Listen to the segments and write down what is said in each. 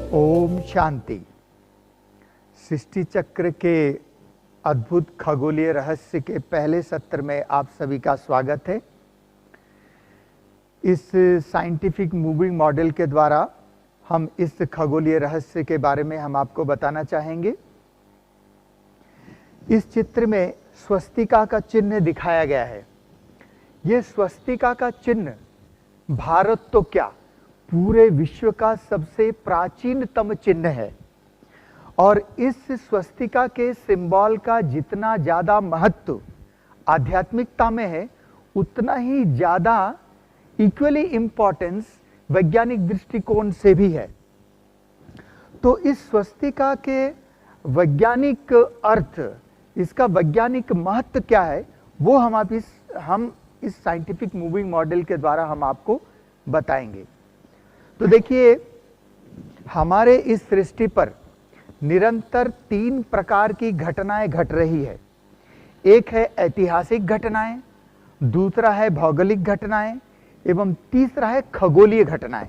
ओम शांति। सृष्टि चक्र के अद्भुत खगोलीय रहस्य के पहले सत्र में आप सभी का स्वागत है। इस साइंटिफिक मूविंग मॉडल के द्वारा हम इस खगोलीय रहस्य के बारे में हम आपको बताना चाहेंगे। इस चित्र में स्वस्तिका का चिन्ह दिखाया गया है। यह स्वस्तिका का चिन्ह भारत तो क्या, पूरे विश्व का सबसे प्राचीनतम चिन्ह है। और इस स्वस्तिका के सिंबल का जितना ज़्यादा महत्व आध्यात्मिकता में है, उतना ही ज़्यादा इक्वली इम्पोर्टेंस वैज्ञानिक दृष्टिकोण से भी है। तो इस स्वस्तिका के वैज्ञानिक अर्थ, इसका वैज्ञानिक महत्व क्या है, वो हम इस साइंटिफिक मूविंग मॉडल के द्वारा हम आपको बताएंगे। तो देखिए, हमारे इस सृष्टि पर निरंतर 3 प्रकार की घटनाएं घट रही है। एक है ऐतिहासिक घटनाएं, दूसरा है भौगोलिक घटनाएं एवं तीसरा है खगोलीय घटनाएं।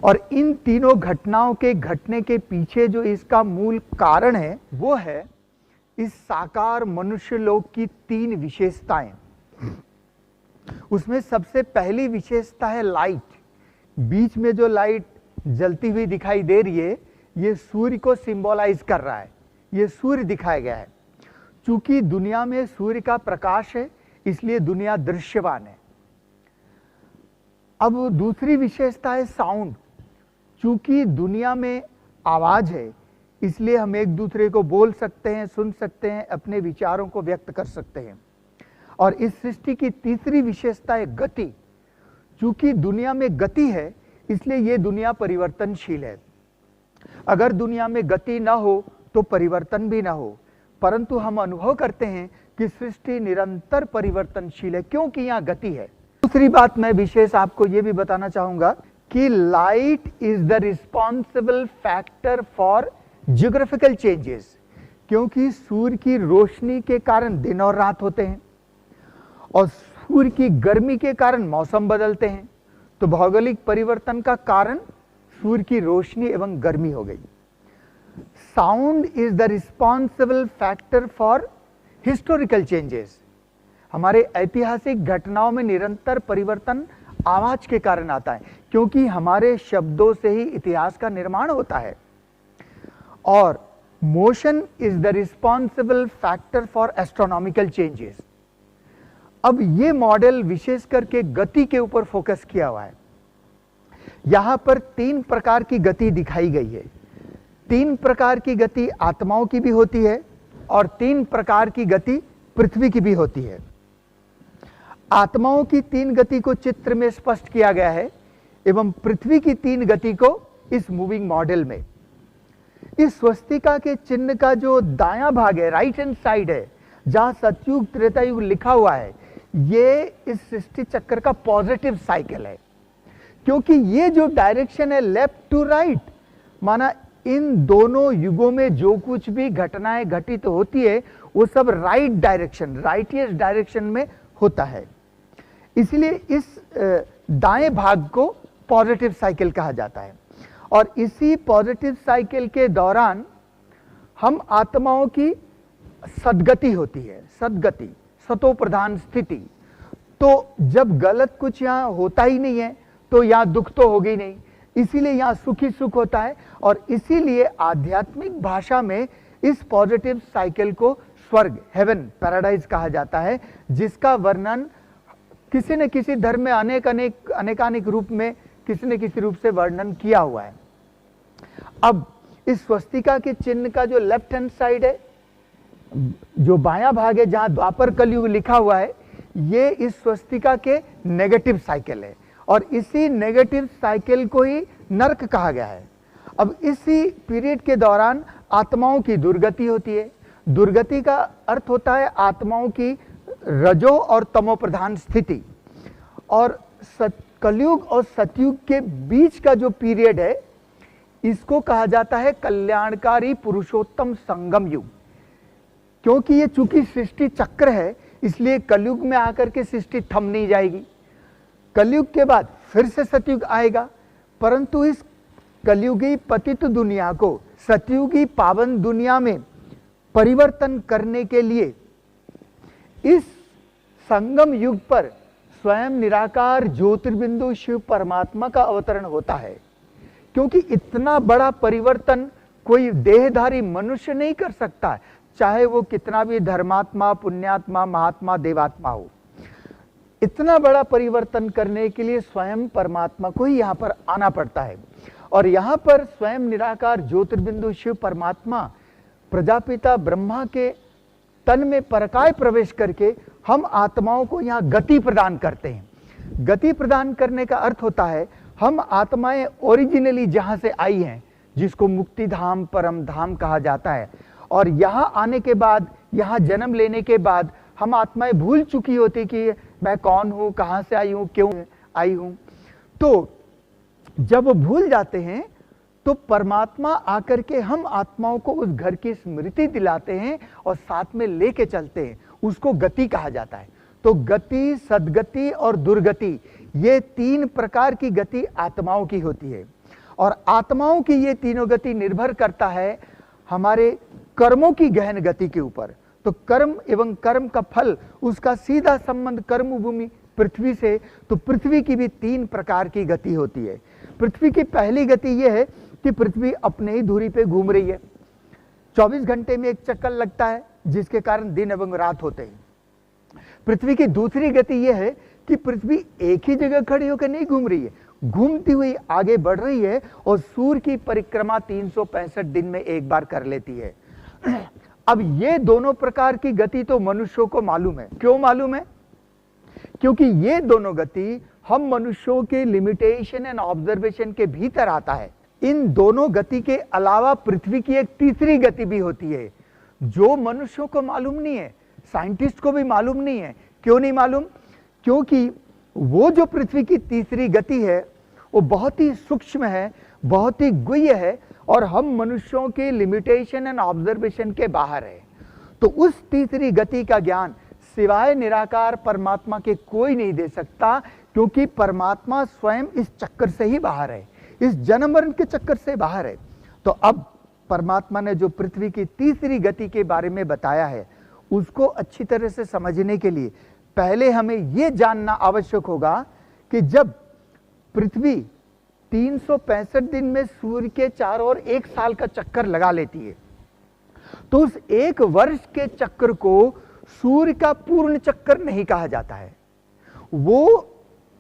और इन तीनों घटनाओं के घटने के पीछे जो इसका मूल कारण है, वो है इस साकार मनुष्य लोक की 3 विशेषताएं। उसमें सबसे पहली विशेषता है लाइट। बीच में जो लाइट जलती हुई दिखाई दे रही है, ये सूर्य को सिंबलाइज कर रहा है। ये सूर्य दिखाया गया है। चूंकि दुनिया में सूर्य का प्रकाश है, इसलिए दुनिया दृश्यमान है। अब दूसरी विशेषता है साउंड। चूंकि दुनिया में आवाज है, इसलिए हम एक दूसरे को बोल सकते हैं, सुन सकते हैं, अपने विचारों को व्यक्त कर सकते हैं। और इस सृष्टि की तीसरी विशेषता है गति। चूंकि दुनिया में गति है, इसलिए यह दुनिया परिवर्तनशील है। अगर दुनिया में गति ना हो तो परिवर्तन भी ना हो, परंतु हम अनुभव करते हैं कि सृष्टि निरंतर परिवर्तनशील है, क्योंकि यहाँ गति है। दूसरी बात मैं विशेष आपको यह भी बताना चाहूंगा कि light is the responsible factor for geographical changes. क्योंकि सूर्य की रोशनी के कारण दिन और रात होते हैं, और सूर्य की गर्मी के कारण मौसम बदलते हैं। तो भौगोलिक परिवर्तन का कारण सूर्य की रोशनी एवं गर्मी हो गई। Sound is the responsible factor for historical changes. हमारे ऐतिहासिक घटनाओं में निरंतर परिवर्तन आवाज के कारण आता है, क्योंकि हमारे शब्दों से ही इतिहास का निर्माण होता है। और motion is the responsible factor for astronomical changes. अब ये मॉडल विशेष करके गति के ऊपर फोकस किया हुआ है। यहां पर 3 प्रकार की गति दिखाई गई है। 3 प्रकार की गति आत्माओं की भी होती है और 3 प्रकार की गति पृथ्वी की भी होती है। आत्माओं की 3 गति को चित्र में स्पष्ट किया गया है एवं पृथ्वी की 3 गति को इस मूविंग मॉडल में। इस स्वस्तिका के चिन्ह का जो दायां भाग है, राइट हैंड साइड है, जहां सतयुग त्रेतायुग लिखा हुआ है, ये इस सृष्टि चक्र का पॉजिटिव साइकिल है। क्योंकि ये जो डायरेक्शन है लेफ्ट टू राइट, माना इन दोनों युगों में जो कुछ भी घटनाएं घटित होती है, वो सब राइट डायरेक्शन, राइटियस्ट डायरेक्शन में होता है। इसलिए इस दाएं भाग को पॉजिटिव साइकिल कहा जाता है। और इसी पॉजिटिव साइकिल के दौरान हम आत्माओं की सद्गति होती है। सद्गति, सतो प्रधान स्थिति। तो जब गलत कुछ यहाँ होता ही नहीं है, तो यहाँ दुख तो होगी नहीं, इसीलिए यहाँ सुख ही सुख होता है। और इसीलिए आध्यात्मिक भाषा में इस पॉजिटिव साइकिल को स्वर्ग, हेवन, पैराडाइज कहा जाता है, जिसका वर्णन किसी न किसी धर्म में अनेकानेक रूप में किसी न किसी रूप से वर्णन किया हुआ है। अब इस स्वस्तिका के चिन्ह का जो लेफ्ट हैंड साइड है, जो बायां भाग है, जहां द्वापर कलयुग लिखा हुआ है, ये इस स्वस्तिका के नेगेटिव साइकिल है। और इसी नेगेटिव साइकिल को ही नरक कहा गया है। अब इसी पीरियड के दौरान आत्माओं की दुर्गति होती है। दुर्गति का अर्थ होता है आत्माओं की रजो और तमो प्रधान स्थिति। और कलयुग और सतयुग के बीच का जो पीरियड है, इसको कहा जाता है कल्याणकारी पुरुषोत्तम संगम युग। क्योंकि ये चूंकि सृष्टि चक्र है, इसलिए कलयुग में आकर के सृष्टि थम नहीं जाएगी। कलयुग के बाद फिर से सतयुग आएगा, परंतु इस कलयुगी पतित दुनिया को सतयुगी पावन दुनिया में परिवर्तन करने के लिए इस संगम युग पर स्वयं निराकार ज्योतिर्बिंदु शिव परमात्मा का अवतरण होता है। क्योंकि इतना बड़ा परिवर्तन कोई देहधारी मनुष्य नहीं कर सकता, चाहे वो कितना भी धर्मात्मा, पुण्यात्मा, महात्मा, देवात्मा हो। इतना बड़ा परिवर्तन करने के लिए स्वयं परमात्मा को ही यहाँ पर आना पड़ता है। और यहाँ पर स्वयं निराकार ज्योतिर्बिंदु शिव परमात्मा प्रजापिता ब्रह्मा के तन में परकाय प्रवेश करके हम आत्माओं को यहाँ गति प्रदान करते हैं। गति प्रदान करने का अर्थ होता है हम आत्माएं ओरिजिनली जहाँ से आई हैं, जिसको मुक्ति धाम, परम धाम कहा जाता है, और यहाँ आने के बाद, यहाँ जन्म लेने के बाद हम आत्माएं भूल चुकी होती कि मैं कौन हूँ, कहाँ से आई हूँ, क्यों आई हूँ। तो जब वो भूल जाते हैं तो परमात्मा आकर के हम आत्माओं को उस घर की स्मृति दिलाते हैं और साथ में लेके चलते हैं। उसको गति कहा जाता है। तो गति, सद्गति और दुर्गति, ये तीन प्रकार की गति आत्माओं की होती है। और आत्माओं की ये तीनों गति निर्भर करता है हमारे कर्मों की गहन गति के ऊपर। तो कर्म एवं कर्म का फल, उसका सीधा संबंध कर्म भूमि पृथ्वी से। तो पृथ्वी की भी तीन प्रकार की गति होती है। पृथ्वी की पहली गति यह है कि पृथ्वी अपने ही धुरी पे घूम रही है। 24 घंटे में एक चक्कर लगता है, जिसके कारण दिन एवं रात होते हैं। पृथ्वी की दूसरी गति यह है कि पृथ्वी एक ही जगह खड़ी होकर नहीं घूम रही है, घूमती हुई आगे बढ़ रही है और सूर्य की परिक्रमा 365 दिन में एक बार कर लेती है। अब ये दोनों प्रकार की गति तो मनुष्यों को मालूम है। क्यों मालूम है? क्योंकि ये दोनों गति हम मनुष्यों के लिमिटेशन एंड ऑब्जर्वेशन के भीतर आता है। इन दोनों गति के अलावा पृथ्वी की एक तीसरी गति भी होती है, जो मनुष्यों को मालूम नहीं है, साइंटिस्ट को भी मालूम नहीं है। क्यों नहीं मालूम? क्योंकि वो जो पृथ्वी की तीसरी गति है वो बहुत ही सूक्ष्म है, बहुत ही गुह्य है और हम मनुष्यों के लिमिटेशन एंड ऑब्जर्वेशन के बाहर है। तो उस तीसरी गति का ज्ञान सिवाय निराकार परमात्मा के कोई नहीं दे सकता, क्योंकि परमात्मा स्वयं इस चक्कर से ही बाहर है, इस जन्म मरण के चक्कर से बाहर है। तो अब परमात्मा ने जो पृथ्वी की तीसरी गति के बारे में बताया है, उसको अच्छी तरह से समझने के लिए पहले हमें यह जानना आवश्यक होगा कि जब पृथ्वी 365 दिन में सूर्य के चारों ओर एक साल का चक्कर लगा लेती है, तो उस एक वर्ष के चक्र को सूर्य का पूर्ण चक्कर नहीं कहा जाता है। वो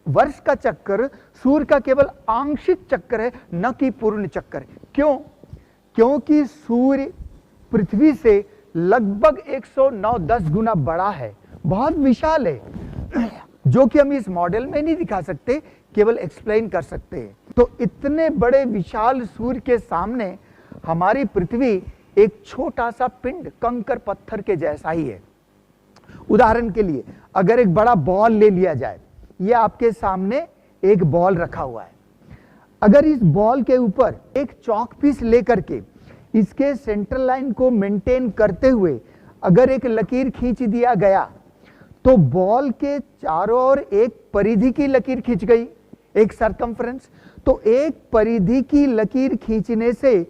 वर्ष का चक्कर सूर्य का केवल आंशिक चक्कर है, न कि पूर्ण चक्कर। क्यों? क्योंकि सूर्य पृथ्वी से लगभग 109-10 गुना बड़ा है, बहुत विशाल है, जो कि हम इस मॉडल में नहीं दिखा सकते, केवल एक्सप्लेन कर सकते हैं। तो इतने बड़े विशाल सूर्य के सामने हमारी पृथ्वी एक छोटा सा पिंड, कंकर पत्थर के जैसा ही है। उदाहरण के लिए अगर एक बड़ा बॉल ले लिया जाए, ये आपके सामने एक बॉल रखा हुआ है। अगर इस बॉल के ऊपर एक चॉक पीस लेकर के इसके सेंट्रल लाइन को मेंटेन करते हुए अगर एक लकीर खींच दिया गया, तो बॉल के चारों ओर एक परिधि की लकीर खींच गई, एक सरकमफ्रेंस। तो एक परिधि की लकीर खींचने से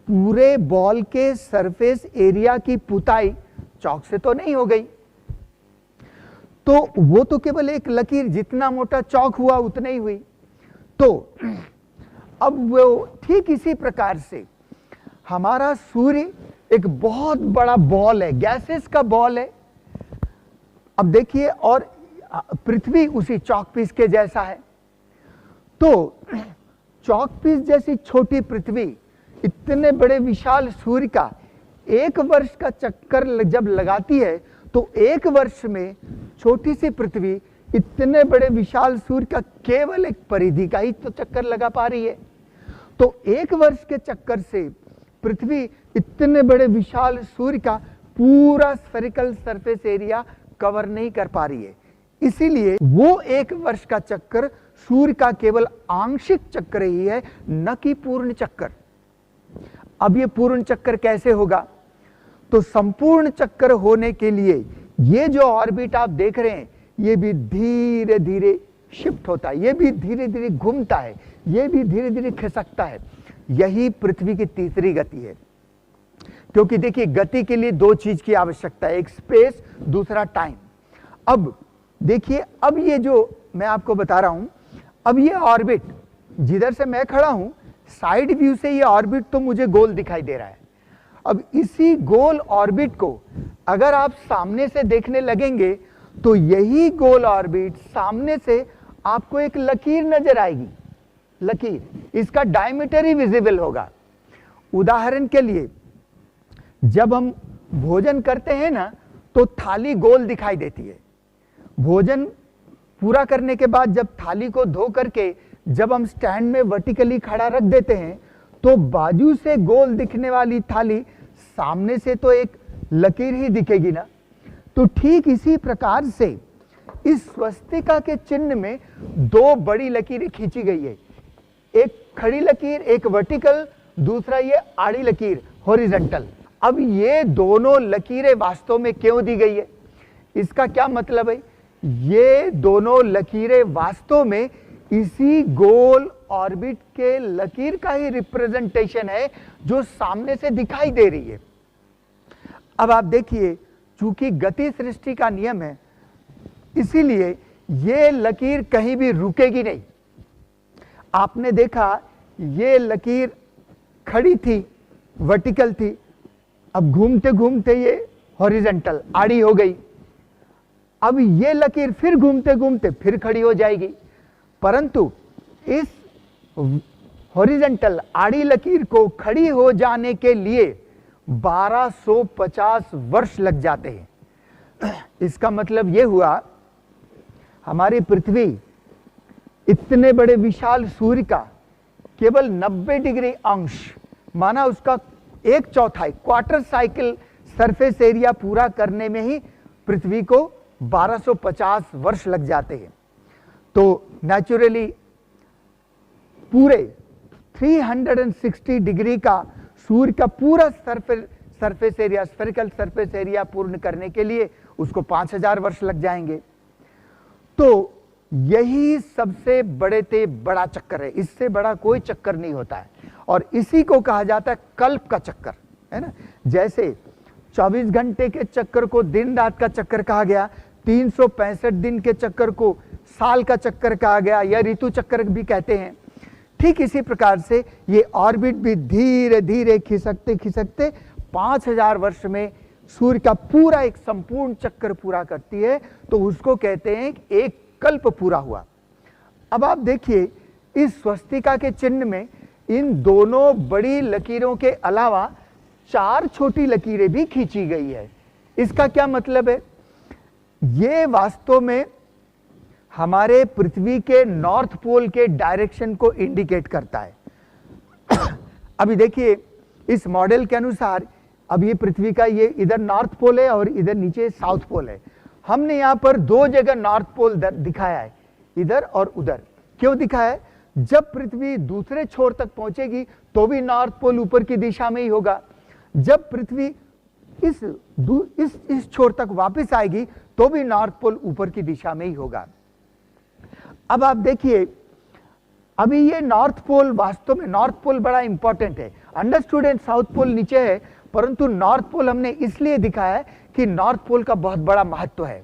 पूरे बॉल के सरफेस एरिया की पुताई चॉक से तो नहीं हो गई, तो वो तो केवल एक लकीर, जितना मोटा चौक हुआ उतने ही हुई। तो अब वो ठीक इसी प्रकार से हमारा सूर्य एक बहुत बड़ा बॉल है, गैसेस का बॉल है। अब देखिए, और पृथ्वी उसी चौक पीस के जैसा है। तो चौक पीस जैसी छोटी पृथ्वी इतने बड़े विशाल सूर्य का एक वर्ष का चक्कर जब लगाती है, तो एक वर्ष में छोटी सी पृथ्वी इतने बड़े विशाल सूर्य का केवल एक परिधि का ही तो चक्कर लगा पा रही है। तो एक वर्ष के चक्कर से पृथ्वी इतने बड़े विशाल सूर्य का पूरा स्फेरिकल सरफेस एरिया कवर नहीं कर पा रही है। इसीलिए वो एक वर्ष का चक्कर सूर्य का केवल आंशिक चक्कर ही है, न कि पूर्ण चक्कर। अब ये पूर्ण चक्कर कैसे होगा? तो संपूर्ण चक्कर होने के लिए ये जो ऑर्बिट आप देख रहे हैं, ये भी धीरे धीरे शिफ्ट होता है, ये भी धीरे धीरे घूमता है, ये भी धीरे धीरे खिसकता है। यही पृथ्वी की तीसरी गति है। क्योंकि देखिए गति के लिए दो चीज की आवश्यकता है, एक स्पेस, दूसरा टाइम। अब देखिए, अब ये जो मैं आपको बता रहा हूं, अब ये ऑर्बिट जिधर से मैं खड़ा हूं, साइड व्यू से ये ऑर्बिट तो मुझे गोल दिखाई दे रहा है। अब इसी गोल ऑर्बिट को अगर आप सामने से देखने लगेंगे तो यही गोल ऑर्बिट सामने से आपको एक लकीर नजर आएगी। लकीर, इसका डायमीटर ही विजिबल होगा। उदाहरण के लिए जब हम भोजन करते हैं ना, तो थाली गोल दिखाई देती है। भोजन पूरा करने के बाद जब थाली को धो करके जब हम स्टैंड में वर्टिकली खड़ा रख देते हैं, तो बाजू से गोल दिखने वाली थाली सामने से तो एक लकीर ही दिखेगी ना। तो ठीक इसी प्रकार से इस स्वस्तिका के चिन्ह में दो बड़ी लकीरें खींची गई है, एक खड़ी लकीर, एक वर्टिकल, दूसरा ये आड़ी लकीर, हॉरिजॉन्टल। अब ये दोनों लकीरें वास्तव में क्यों दी गई है, इसका क्या मतलब है? ये दोनों लकीरें वास्तव में इसी गोल ऑर्बिट के लकीर का ही रिप्रेजेंटेशन है जो सामने से दिखाई दे रही है। अब आप देखिए, चूंकि गति सृष्टि का नियम है, इसीलिए ये लकीर कहीं भी रुकेगी नहीं। आपने देखा ये लकीर खड़ी थी, वर्टिकल थी, अब घूमते घूमते ये हॉरिजॉन्टल, आड़ी हो गई। अब ये लकीर फिर घूमते घूमते फिर खड़ी हो जाएगी, परंतु इस हॉरिजॉन्टल आड़ी लकीर को खड़ी हो जाने के लिए 1250 वर्ष लग जाते हैं। इसका मतलब यह हुआ, हमारी पृथ्वी इतने बड़े विशाल सूर्य का केवल 90 डिग्री अंश, माना उसका एक चौथाई, क्वार्टर साइकिल सरफेस एरिया पूरा करने में ही पृथ्वी को 1250 वर्ष लग जाते हैं। तो नेचुरली पूरे 360 डिग्री का सूर्य का पूरा surface area, spherical surface area पूर्ण करने के लिए उसको 5000 वर्ष लग जाएंगे। तो यही सबसे बड़ा चक्कर है, इससे बड़ा कोई चक्कर नहीं होता है, और इसी को कहा जाता है कल्प का चक्कर, है ना। जैसे 24 घंटे के चक्कर को दिन रात का चक्कर कहा गया, 365 दिन के चक्कर को साल का चक्कर कहा गया, या ऋतु चक्कर भी कहते हैं। ठीक इसी प्रकार से ये ऑर्बिट भी धीरे धीरे खिसकते खिसकते 5000 वर्ष में सूर्य का पूरा एक संपूर्ण चक्कर पूरा करती है, तो उसको कहते हैं एक कल्प पूरा हुआ। अब आप देखिए, इस स्वस्तिका के चिन्ह में इन दोनों बड़ी लकीरों के अलावा 4 छोटी लकीरें भी खींची गई है। इसका क्या मतलब है? ये वास्तव में हमारे पृथ्वी के नॉर्थ पोल के डायरेक्शन को इंडिकेट करता है। अभी देखिए, इस मॉडल के अनुसार अब ये पृथ्वी का ये इधर नॉर्थ पोल है और इधर नीचे साउथ पोल है। हमने यहाँ पर 2 जगह नॉर्थ पोल दिखाया है, इधर और उधर। क्यों दिखाया है? जब पृथ्वी दूसरे छोर तक पहुंचेगी तो भी नॉर्थ पोल ऊपर की दिशा में ही होगा, जब पृथ्वी इस छोर तक वापस आएगी तो भी नॉर्थ पोल ऊपर की दिशा में ही होगा। अब आप देखिए, अभी ये नॉर्थ पोल, वास्तव में नॉर्थ पोल बड़ा इंपॉर्टेंट है। अंडरस्टूड एंड साउथ पोल नीचे है, परंतु नॉर्थ पोल हमने इसलिए दिखाया है कि नॉर्थ पोल का बहुत बड़ा महत्व है।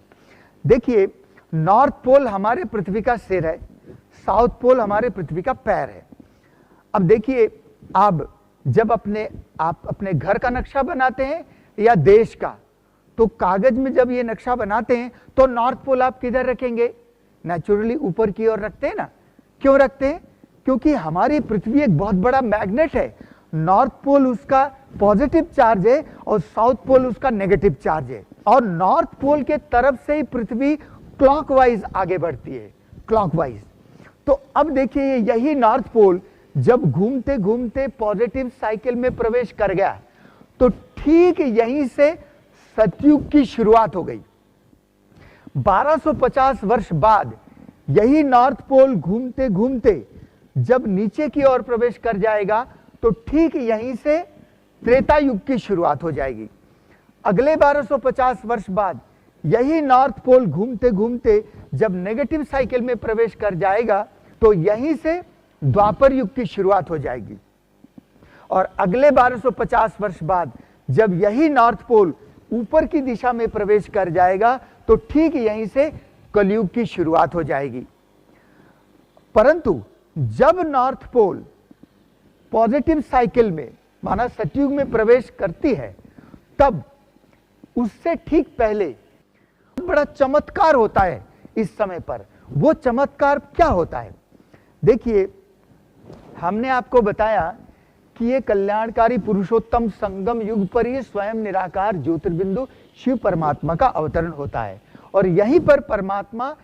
देखिए, नॉर्थ पोल हमारे पृथ्वी का सिर है, साउथ पोल हमारे पृथ्वी का पैर है। अब देखिए, आप जब आप अपने घर का नक्शा बनाते हैं या देश का, तो कागज में जब ये नक्शा बनाते हैं तो नॉर्थ पोल आप किधर रखेंगे? नेचुरली ऊपर की ओर रखते हैं ना। क्यों रखते हैं? क्योंकि हमारी पृथ्वी एक बहुत बड़ा मैग्नेट है। नॉर्थ पोल उसका पॉजिटिव चार्ज है और साउथ पोल उसका नेगेटिव चार्ज है, और नॉर्थ पोल के तरफ से ही पृथ्वी क्लॉकवाइज आगे बढ़ती है, क्लॉकवाइज। तो अब देखिए, यही नॉर्थ पोल जब घूमते घूमते पॉजिटिव साइकिल में प्रवेश कर गया, तो ठीक यहीं से सतयुग की शुरुआत हो गई। 1250 वर्ष बाद यही नॉर्थ पोल घूमते घूमते जब नीचे की ओर प्रवेश कर जाएगा, तो ठीक यहीं से त्रेता युग की शुरुआत हो जाएगी। अगले 1250 वर्ष बाद यही नॉर्थ पोल घूमते घूमते जब नेगेटिव साइकिल में प्रवेश कर जाएगा, तो यहीं से द्वापर युग की शुरुआत हो जाएगी। और अगले 1250 वर्ष बाद जब यही नॉर्थ पोल ऊपर की दिशा में प्रवेश कर जाएगा तो ठीक यहीं से कलयुग की शुरुआत हो जाएगी। परंतु जब नॉर्थ पोल पॉजिटिव साइकिल में माना सतयुग में प्रवेश करती है, तब उससे ठीक पहले बड़ा चमत्कार होता है इस समय पर। वो चमत्कार क्या होता है? देखिए, हमने आपको बताया कि ये कल्याणकारी पुरुषोत्तम संगम युग पर ये स्वयं निराकार ज्योतिर्बिंदु शिव परमात्मा का अवतरण होता है और यहीं पर परमात्मा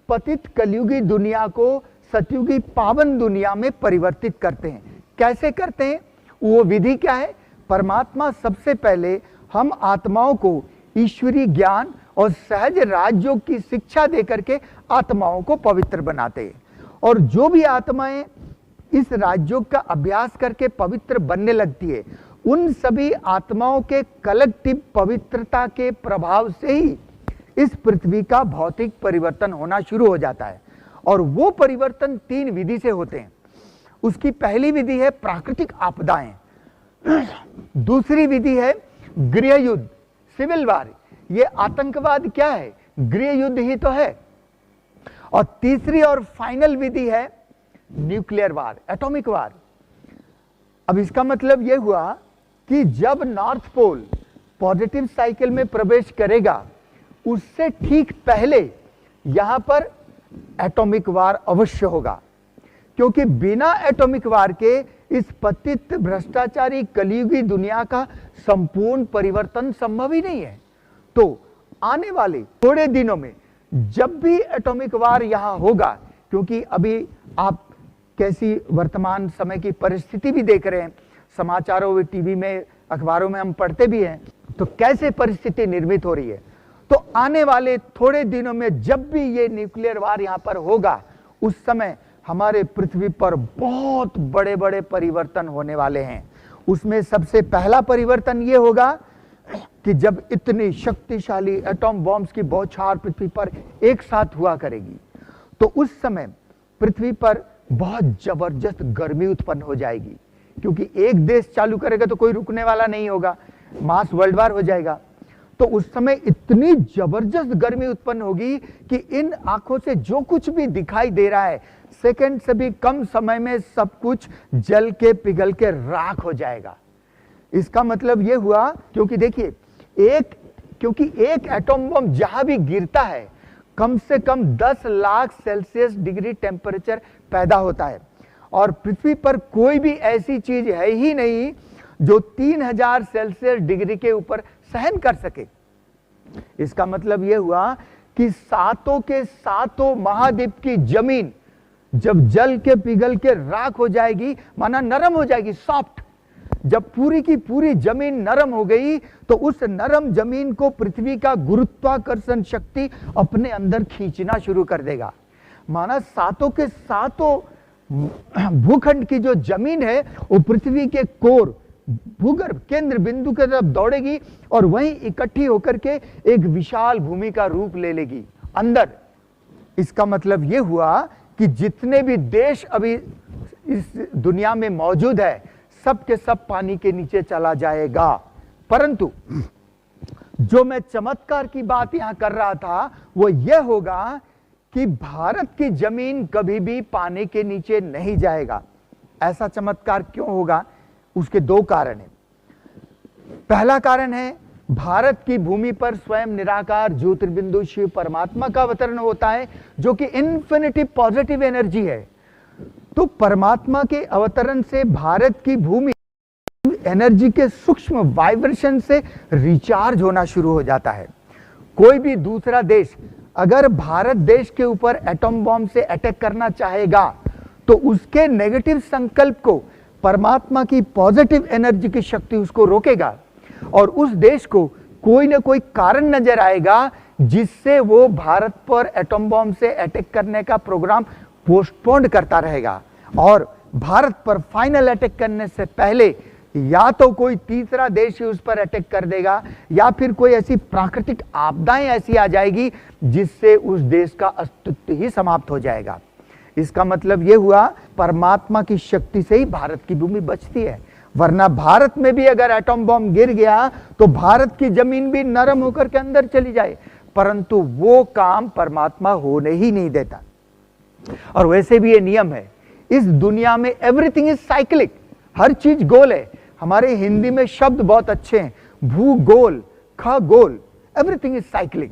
पतित कलयुगी दुनिया को सतयुगी पावन दुनिया में परिवर्तित करते हैं। कैसे करते हैं? वो विधि क्या है? परमात्मा सबसे पहले हम आत्माओं को ईश्वरीय ज्ञान और सहज राजयोग की शिक्षा देकर के आत्माओं को पवित्र बनाते हैं और जो भी आत्माएं इस राजयोग का अभ्यास करके पवित्र बनने लगती है, उन सभी आत्माओं के कलेक्टिव पवित्रता के प्रभाव से ही इस पृथ्वी का भौतिक परिवर्तन होना शुरू हो जाता है। और वो परिवर्तन 3 विधि से होते हैं। उसकी पहली विधि है प्राकृतिक आपदाएं, दूसरी विधि है गृह युद्ध, सिविल वार। ये आतंकवाद क्या है? गृह युद्ध ही तो है। और तीसरी और फाइनल विधि है न्यूक्लियर वार, एटॉमिक वार। अब इसका मतलब यह हुआ कि जब नॉर्थ पोल पॉजिटिव साइकिल में प्रवेश करेगा, उससे ठीक पहले यहां पर एटॉमिक वार अवश्य होगा, क्योंकि बिना एटॉमिक वार के इस पतित भ्रष्टाचारी कलयुगी दुनिया का संपूर्ण परिवर्तन संभव ही नहीं है। तो आने वाले थोड़े दिनों में जब भी एटॉमिक वार यहां होगा, क्योंकि अभी आप कैसी वर्तमान समय की परिस्थिति भी देख रहे हैं, समाचारों में, टीवी में, अखबारों में हम पढ़ते भी हैं, तो कैसे परिस्थिति निर्मित हो रही है। तो आने वाले थोड़े दिनों में जब भी ये न्यूक्लियर वार यहां पर होगा, उस समय हमारे पृथ्वी पर बहुत बड़े बड़े परिवर्तन होने वाले हैं। उसमें सबसे पहला परिवर्तन ये होगा कि जब इतनी शक्तिशाली एटॉम बॉम्ब्स की बौछार पृथ्वी पर एक साथ हुआ करेगी, तो उस समय पृथ्वी पर बहुत जबरदस्त गर्मी उत्पन्न हो जाएगी, क्योंकि एक देश चालू करेगा तो कोई रुकने वाला नहीं होगा, मास वर्ल्ड वार हो जाएगा। तो उस समय इतनी जबरदस्त गर्मी उत्पन्न होगी कि इन आंखों से जो कुछ भी दिखाई दे रहा है, सेकंड से भी कम समय में सब कुछ जल के पिघल के राख हो जाएगा। इसका मतलब यह हुआ, क्योंकि देखिए, क्योंकि एक एटॉम बम जहां भी गिरता है, कम से कम 10 लाख सेल्सियस डिग्री टेम्परेचर पैदा होता है और पृथ्वी पर कोई भी ऐसी चीज है ही नहीं जो 3000 सेल्सियस डिग्री के ऊपर सहन कर सके। इसका मतलब यह हुआ कि सातों के सातों महाद्वीप की जमीन जब जल के पिघल के राख हो जाएगी, माना नरम हो जाएगी, सॉफ्ट। जब पूरी की पूरी जमीन नरम हो गई तो उस नरम जमीन को पृथ्वी का गुरुत्वाकर्षण शक्ति अपने अंदर खींचना शुरू कर देगा। माना सातों के सातों भूखंड की जो जमीन है वो पृथ्वी के कोर भूगर्भ केंद्र बिंदु की तरफ दौड़ेगी और वहीं इकट्ठी होकर के एक विशाल भूमि का रूप ले लेगी अंदर। इसका मतलब यह हुआ कि जितने भी देश अभी इस दुनिया में मौजूद है, सब के सब पानी के नीचे चला जाएगा। परंतु जो मैं चमत्कार की बात यहां कर रहा था वो यह होगा कि भारत की जमीन कभी भी पानी के नीचे नहीं जाएगा। ऐसा चमत्कार क्यों होगा? उसके 2 कारण हैं। पहला कारण है, भारत की भूमि पर स्वयं निराकार ज्योतिर्बिंदु शिव परमात्मा का अवतरण होता है, जो कि इन्फिनिटी पॉजिटिव एनर्जी है। तो परमात्मा के अवतरण से भारत की भूमि एनर्जी के सूक्ष्म वाइब्रेशन से रिचार्ज होना शुरू हो जाता है। कोई भी दूसरा देश अगर भारत देश के ऊपर एटॉम बॉम्ब से अटैक करना चाहेगा तो उसके नेगेटिव संकल्प को परमात्मा की पॉजिटिव एनर्जी की शक्ति उसको रोकेगा और उस देश को कोई ना कोई कारण नजर आएगा जिससे वो भारत पर एटॉम बॉम्ब से अटैक करने का प्रोग्राम पोस्टपोन करता रहेगा और भारत पर फाइनल अटैक करने से पहले या तो कोई तीसरा देश ही उस पर अटैक कर देगा या फिर कोई ऐसी प्राकृतिक आपदाएं ऐसी आ जाएगी जिससे उस देश का अस्तित्व ही समाप्त हो जाएगा। इसका मतलब यह हुआ, परमात्मा की शक्ति से ही भारत की भूमि बचती है। वरना भारत में भी अगर एटॉम बॉम्ब गिर गया तो भारत की जमीन भी नरम होकर के अंदर चली जाए, परंतु वो काम परमात्मा होने ही नहीं देता। और वैसे भी ये नियम है, इस दुनिया में एवरीथिंग इज साइक्लिक, हर चीज गोल है। हमारे हिंदी में शब्द बहुत अच्छे हैं, भूगोल, खगोल, एवरीथिंग इज साइक्लिक।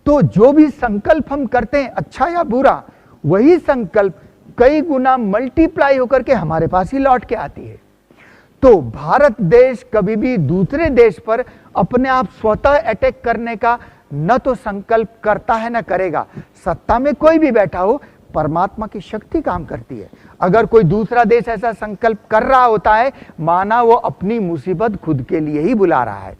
तो जो भी संकल्प हम करते हैं अच्छा या बुरा, वही संकल्प कई गुना मल्टीप्लाई होकर के हमारे पास ही लौट के आती है। तो भारत देश कभी भी दूसरे देश पर अपने आप स्वतः अटैक करने का न तो संकल्प करता है न करेगा। सत्ता में कोई भी बैठा हो, परमात्मा की शक्ति काम करती है। अगर कोई दूसरा देश ऐसा संकल्प कर रहा होता है, माना वो अपनी मुसीबत खुद के लिए ही बुला रहा है।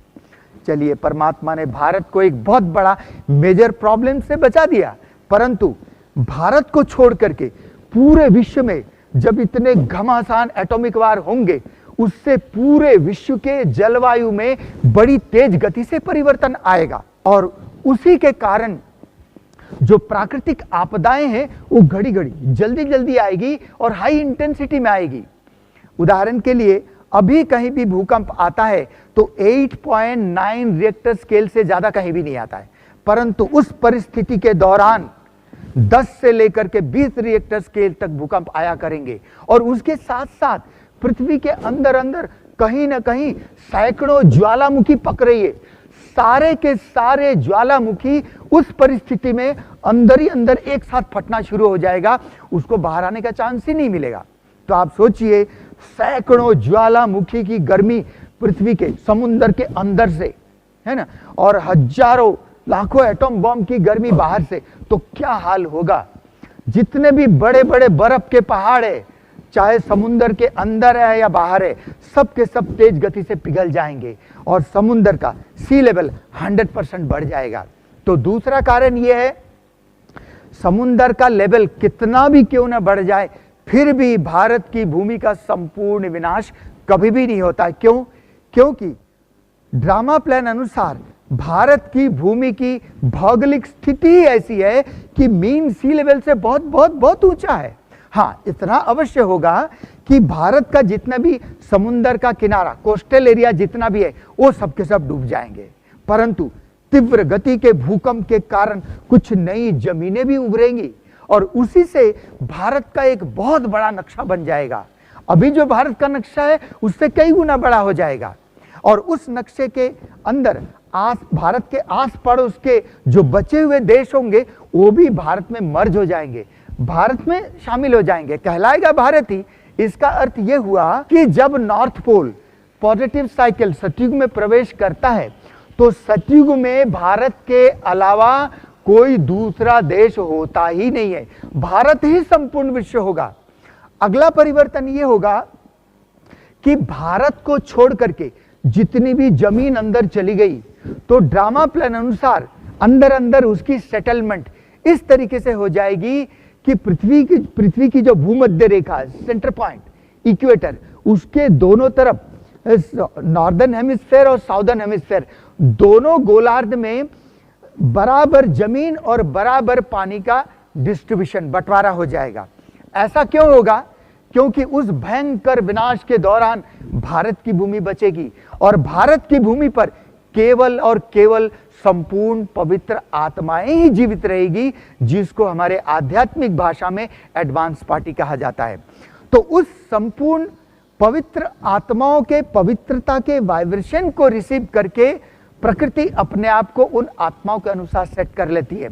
चलिए, परमात्मा ने भारत को एक बहुत बड़ा मेजर प्रॉब्लम से बचा दिया, परंतु भारत को छोड़ करके पूरे विश्व में जब इतने घमासान एटॉमिक वार होंगे, उससे पूरे विश्व के जलवायु में बड़ी तेज गति से परिवर्तन आएगा। और उसी के कारण जो प्राकृतिक आपदाएं हैं वो घड़ी घड़ी जल्दी जल्दी आएगी और हाई इंटेंसिटी में आएगी। उदाहरण के लिए, अभी कहीं भी भूकंप आता है तो 8.9 रिएक्टर स्केल से ज्यादा कहीं भी नहीं आता है, परंतु उस परिस्थिति के दौरान 10 से लेकर के 20 रिएक्टर स्केल तक भूकंप आया करेंगे। और उसके साथ साथ पृथ्वी के अंदर अंदर कहीं ना कहीं सैकड़ों ज्वालामुखी पक रही है। सारे के सारे ज्वालामुखी उस परिस्थिति में अंदर ही अंदर एक साथ फटना शुरू हो जाएगा, उसको बाहर आने का चांस ही नहीं मिलेगा। तो आप सोचिए, सैकड़ों ज्वालामुखी की गर्मी पृथ्वी के समुद्र के अंदर से, है ना, और हजारों लाखों एटॉम बॉम्ब की गर्मी बाहर से, तो क्या हाल होगा। जितने भी बड़े बड़े बर्फ के पहाड़ है, चाहे समुद्र के अंदर है या बाहर है, सब के सब तेज गति से पिघल जाएंगे और समुद्र का सी लेवल 100% बढ़ जाएगा। तो दूसरा कारण यह है, समुद्र का लेवल कितना भी क्यों ना बढ़ जाए, फिर भी भारत की भूमि का संपूर्ण विनाश कभी भी नहीं होता। क्यों? क्योंकि ड्रामा प्लान अनुसार भारत की भूमि की भौगोलिक स्थिति ऐसी है कि मीन सी लेवल से बहुत बहुत बहुत ऊंचा है। हाँ, इतना अवश्य होगा कि भारत का जितना भी समुद्र का किनारा, कोस्टल एरिया जितना भी है, वो सब के सब डूब जाएंगे, परंतु तीव्र गति के भूकंप के कारण कुछ नई जमीनें भी उभरेंगी और उसी से भारत का एक बहुत बड़ा नक्शा बन जाएगा। अभी जो भारत का नक्शा है उससे कई गुना बड़ा हो जाएगा और उस नक्शे के अंदर भारत के आस पड़ोस के जो बचे हुए देश होंगे वो भी भारत में मर्ज हो जाएंगे, भारत में शामिल हो जाएंगे, कहलाएगा भारत ही। इसका अर्थ यह हुआ कि जब नॉर्थ पोल पॉजिटिव साइकिल सतयुग में प्रवेश करता है तो सतयुग में भारत के अलावा कोई दूसरा देश होता ही नहीं है, भारत ही संपूर्ण विश्व होगा। अगला परिवर्तन यह होगा कि भारत को छोड़ करके जितनी भी जमीन अंदर चली गई, तो ड्रामा प्लान अनुसार अंदर अंदर उसकी सेटलमेंट इस तरीके से हो जाएगी कि पृथ्वी की जो भूमध्य रेखा, सेंटर पॉइंट, इक्वेटर, उसके दोनों तरफ नॉर्दर्न हेमिस्फेयर और साउदर्न हेमिस्फेयर दोनों गोलार्ध में बराबर जमीन और बराबर पानी का डिस्ट्रीब्यूशन, बंटवारा हो जाएगा। ऐसा क्यों होगा? क्योंकि उस भयंकर विनाश के दौरान भारत की भूमि बचेगी और भारत की भूमि पर केवल और केवल संपूर्ण पवित्र आत्माएं ही जीवित रहेगी, जिसको हमारे आध्यात्मिक भाषा में एडवांस पार्टी कहा जाता है। तो उस संपूर्ण पवित्र आत्माओं के पवित्रता के वाइब्रेशन को रिसीव करके प्रकृति अपने आप को उन आत्माओं के अनुसार सेट कर लेती है।